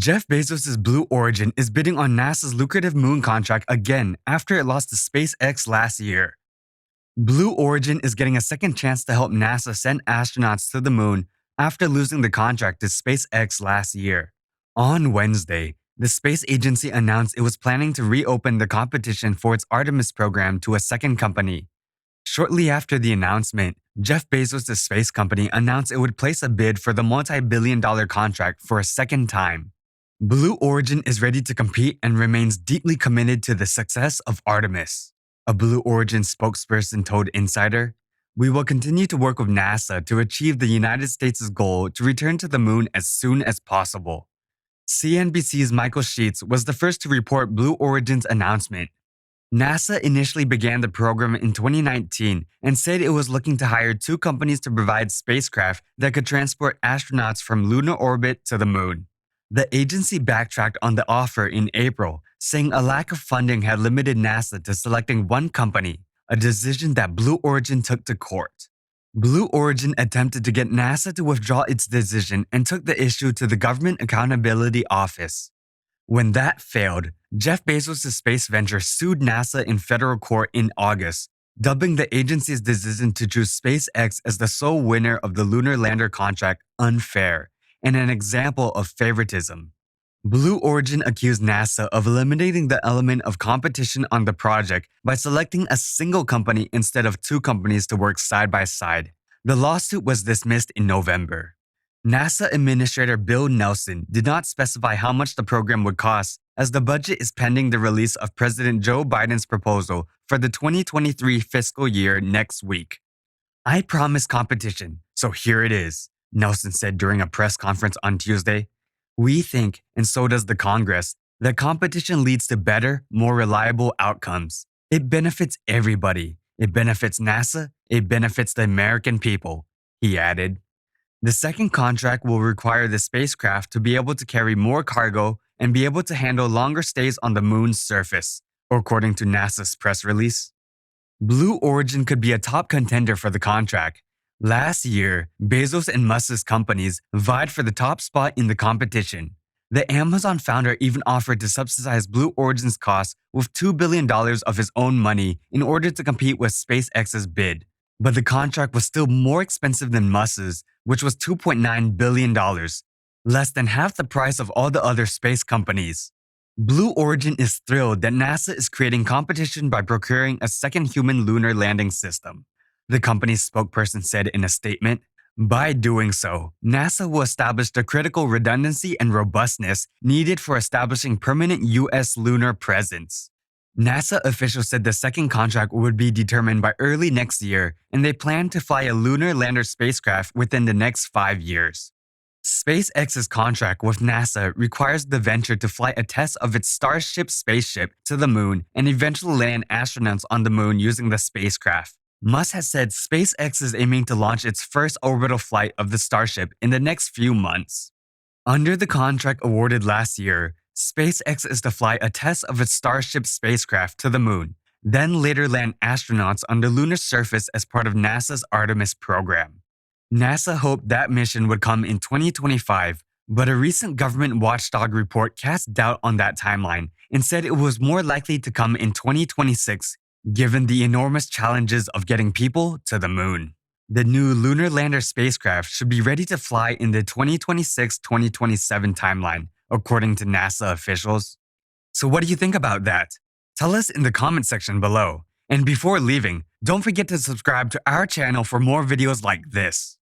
Jeff Bezos' Blue Origin is bidding on NASA's lucrative moon contract again after it lost to SpaceX last year. Blue Origin is getting a second chance to help NASA send astronauts to the moon after losing the contract to SpaceX last year. On Wednesday, the space agency announced it was planning to reopen the competition for its Artemis program to a second company. Shortly after the announcement, Jeff Bezos' space company announced it would place a bid for the multi-billion-dollar contract for a second time. Blue Origin is ready to compete and remains deeply committed to the success of Artemis. A Blue Origin spokesperson told Insider, "We will continue to work with NASA to achieve the United States' goal to return to the moon as soon as possible." CNBC's Michael Sheets was the first to report Blue Origin's announcement. NASA initially began the program in 2019 and said it was looking to hire two companies to provide spacecraft that could transport astronauts from lunar orbit to the moon. The agency backtracked on the offer in April, saying a lack of funding had limited NASA to selecting one company, a decision that Blue Origin took to court. Blue Origin attempted to get NASA to withdraw its decision and took the issue to the Government Accountability Office. When that failed, Jeff Bezos' space venture sued NASA in federal court in August, dubbing the agency's decision to choose SpaceX as the sole winner of the lunar lander contract unfair and an example of favoritism. Blue Origin accused NASA of eliminating the element of competition on the project by selecting a single company instead of two companies to work side by side. The lawsuit was dismissed in November. NASA Administrator Bill Nelson did not specify how much the program would cost, as the budget is pending the release of President Joe Biden's proposal for the 2023 fiscal year next week. "I promised competition, so here it is," Nelson said during a press conference on Tuesday. "We think, and so does the Congress, that competition leads to better, more reliable outcomes. It benefits everybody. It benefits NASA. It benefits the American people," he added. The second contract will require the spacecraft to be able to carry more cargo and be able to handle longer stays on the moon's surface, according to NASA's press release. Blue Origin could be a top contender for the contract. Last year, Bezos and Musk's companies vied for the top spot in the competition. The Amazon founder even offered to subsidize Blue Origin's costs with $2 billion of his own money in order to compete with SpaceX's bid. But the contract was still more expensive than Musk's, which was $2.9 billion, less than half the price of all the other space companies. Blue Origin is thrilled that NASA is creating competition by procuring a second human lunar landing system. The company's spokesperson said in a statement, "By doing so, NASA will establish the critical redundancy and robustness needed for establishing permanent U.S. lunar presence." NASA officials said the second contract would be determined by early next year, and they plan to fly a lunar lander spacecraft within the next 5 years. SpaceX's contract with NASA requires the venture to fly a test of its Starship spaceship to the moon and eventually land astronauts on the moon using the spacecraft. Musk has said SpaceX is aiming to launch its first orbital flight of the Starship in the next few months. Under the contract awarded last year, SpaceX is to fly a test of its Starship spacecraft to the moon, then later land astronauts on the lunar surface as part of NASA's Artemis program. NASA hoped that mission would come in 2025, but a recent government watchdog report cast doubt on that timeline and said it was more likely to come in 2026, given the enormous challenges of getting people to the moon. The new lunar lander spacecraft should be ready to fly in the 2026-2027 timeline, according to NASA officials. So what do you think about that? Tell us in the comment section below. And before leaving, don't forget to subscribe to our channel for more videos like this.